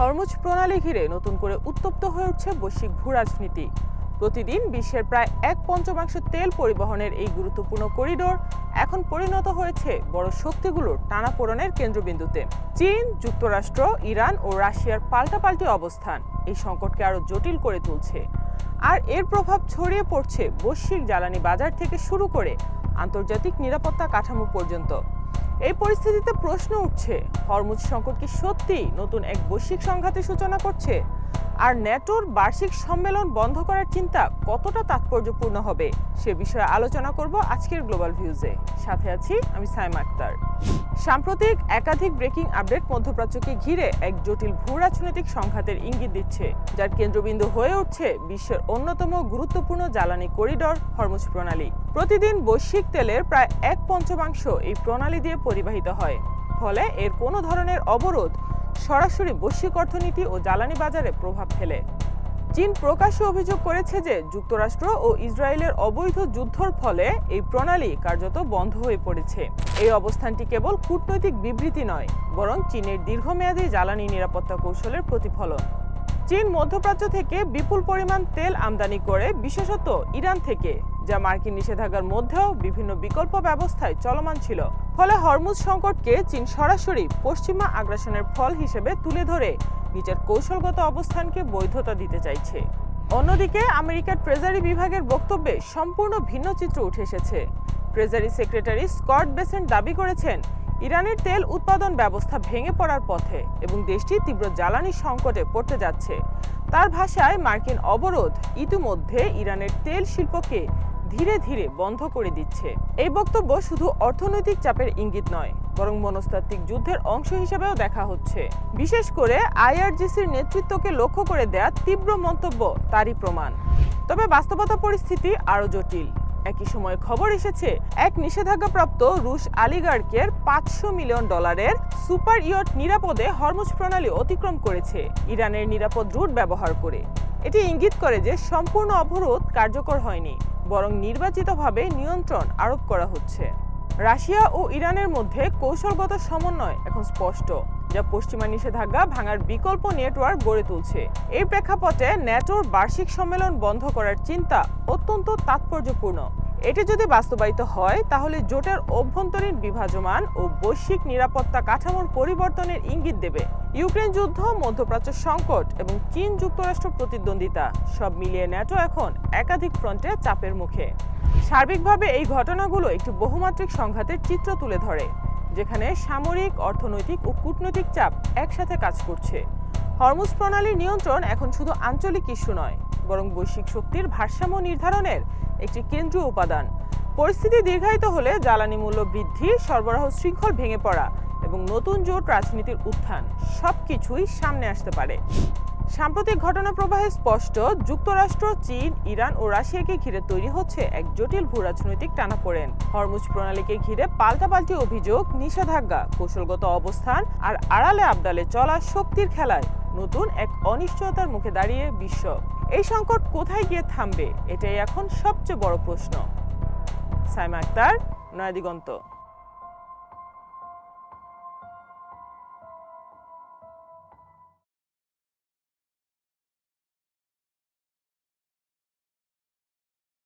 Hormuz প্রণালী ঘিরে নতুন করে উত্তপ্ত হয়ে উঠছে বৈশ্বিক ভূরাজনীতি। প্রতিদিন বিশ্বের প্রায় 1/5 তেল পরিবহনের এই গুরুত্বপূর্ণ করিডোর এখন পরিণত হয়েছে বড় শক্তিগুলোর টানাপোড়েনের কেন্দ্রবিন্দুতে। চীন, যুক্তরাষ্ট্র, ইরান ও রাশিয়ার পাল্টাপাল্টি অবস্থান এই সংকটকে আরো জটিল করে তুলছে। আর এর প্রভাব ছড়িয়ে পড়ছে বৈশ্বিক জ্বালানি বাজার থেকে শুরু করে আন্তর্জাতিক নিরাপত্তা কাঠামো পর্যন্ত। এই পরিস্থিতিতে প্রশ্ন উঠছে, হরমুজ সংকট কি সত্যি নতুন এক বৈশ্বিক সংঘাতের সূচনা করছে? আর ন্যাটোর বার্ষিক সম্মেলন বন্ধ করার চিন্তা কতটা তাৎপর্যপূর্ণ হবে সে বিষয়ে আলোচনা করব আজকের গ্লোবাল ভিউজে। সাথে আছি আমি সাইমা আক্তার। সাম্প্রতিক একাধিক ব্রেকিং আপডেট মধ্যপ্রাচ্যকে ঘিরে এক জটিল ভূরাজনৈতিক সংঘাতের ইঙ্গিত দিচ্ছে, যার কেন্দ্রবিন্দু হয়ে উঠছে বিশ্বের অন্যতম গুরুত্বপূর্ণ জ্বালানি করিডোর হরমুজ প্রণালী। প্রতিদিন বৈশ্বিক তেলের প্রায় 1/5 এই প্রণালী দিয়ে পরিবাহিত হয়। ফলে এর কোনো ধরনের অবরোধ সরাসরি বৈশ্বিক অর্থনীতি ও জ্বালানি বাজারে প্রভাব ফেলে। চীন প্রকাশ্যে অভিযোগ করেছে যে যুক্তরাষ্ট্র ও ইসরায়েলের অবৈধ যুদ্ধের ফলে এই প্রণালী কার্যত বন্ধ হয়ে পড়েছে। এই অবস্থানটি কেবল কূটনৈতিক বিবৃতি নয়, বরং চীনের দীর্ঘমেয়াদী জ্বালানি নিরাপত্তা কৌশলের প্রতিফলন। চীন মধ্যপ্রাচ্য থেকে বিপুল পরিমাণ তেল আমদানি করে, বিশেষত ইরান থেকে, যা মার্কিন নিষেধাজ্ঞার মধ্যেও বিভিন্ন বিকল্প ব্যবস্থায় চলমান ছিল। ফলে হরমুজ সংকটকে চীন সরাসরি পশ্চিমা আগ্রাসনের ফল হিসেবে তুলে ধরে নিজের কৌশলগত অবস্থানকে বৈধতা দিতে চাইছে। অন্যদিকে আমেরিকার ট্রেজারি বিভাগের বক্তব্যে সম্পূর্ণ ভিন্ন চিত্র উঠে এসেছে। ট্রেজারি সেক্রেটারি স্কট বেসেন্ট দাবি করেছেন, ইরানের তেল উৎপাদন ব্যবস্থা ভেঙে পড়ার পথে এবং দেশটি তীব্র জ্বালানি সংকটে পড়তে যাচ্ছে। তার ভাষায়, মার্কিন অবরোধ ইতিমধ্যে ইরানের তেল শিল্পকে ধীরে ধীরে বন্ধ করে দিচ্ছে। এই বক্তব্য শুধু অর্থনৈতিক চাপের ইঙ্গিত নয়, বরং মনস্তাত্ত্বিক যুদ্ধের অংশ হিসেবেও দেখা হচ্ছে। বিশেষ করে আইআরজিসির নেতৃত্বকে লক্ষ্য করে দেয়া তীব্র মন্তব্য তারই প্রমাণ। তবে বাস্তবতা পরিস্থিতি আরও জটিল। একই সময় খবর এসেছে, এক নিষেধাজ্ঞাপ্রাপ্ত রুশ অলিগার্কের $500 মিলিয়ন সুপার ইয়ট নিরাপদে হরমুজ প্রণালী অতিক্রম করেছে ইরানের নিরাপদ রুট ব্যবহার করে। এটি ইঙ্গিত করে যে সম্পূর্ণ অবরোধ কার্যকর হয়নি, বরং নির্বাচিতভাবে নিয়ন্ত্রণ আরোপ করা হচ্ছে। রাশিয়া ও ইরানের মধ্যে কৌশলগত সমন্বয় এখন স্পষ্ট, যা পশ্চিমা নিষেধাজ্ঞা ভাঙার বিকল্প নেটওয়ার্ক গড়ে তুলছে। এই প্রেক্ষাপটে ন্যাটোর বার্ষিক সম্মেলন বন্ধ করার চিন্তা অত্যন্ত তাৎপর্যপূর্ণ। এটি যদি বাস্তবায়িত হয়, তাহলে জোটের অভ্যন্তরীণ বিভাজমান ও বৈশ্বিক নিরাপত্তা কাঠামোর পরিবর্তনের ইঙ্গিত দেবে। ইউক্রেন যুদ্ধ, মধ্যপ্রাচ্য সংকট এবং চীন যুক্তরাষ্ট্র প্রতিদ্বন্দ্বিতা সব মিলিয়ে ন্যাটো এখন একাধিক ফ্রন্টে চাপের মুখে। সার্বিকভাবে এই ঘটনাগুলো একটি বহুমাত্রিক সংঘাতের চিত্র তুলে ধরে, যেখানে সামরিক, অর্থনৈতিক ও কূটনৈতিক চাপ একসাথে কাজ করছে। হরমুজ প্রণালীর নিয়ন্ত্রণ এখন শুধু আঞ্চলিক ইস্যু নয়, বরং বৈশ্বিক শক্তির ভারসাম্য নির্ধারণের একটি কেন্দ্রীয় উপাদান। পরিস্থিতি দীর্ঘায়িত হলে জ্বালানি মূল্য বৃদ্ধি, সরবরাহ শৃঙ্খল ভেঙে পড়া এবং নতুন জোট রাজনীতির উত্থান সবকিছুই সামনে আসতে পারে। সাম্প্রতিক ঘটনা প্রবাহে স্পষ্ট, যুক্তরাষ্ট্র, চীন, ইরান ও রাশিয়াকে ঘিরে তৈরি হচ্ছে এক জটিল ভূরাজনৈতিক টানাপোড়েন। হরমুজ প্রণালীকে ঘিরে পাল্টাপাল্টি অভিযোগ, নিষেধাজ্ঞা, কৌশলগত অবস্থান আর আড়ালে আবডালে চলা শক্তির খেলায় নতুন এক অনিশ্চয়তার মুখে দাঁড়িয়ে বিশ্ব। এই সংকট কোথায় গিয়ে থামবে, এটাই এখন সবচেয়ে বড় প্রশ্ন। সাইমা আক্তার, নয়াদিগন্ত।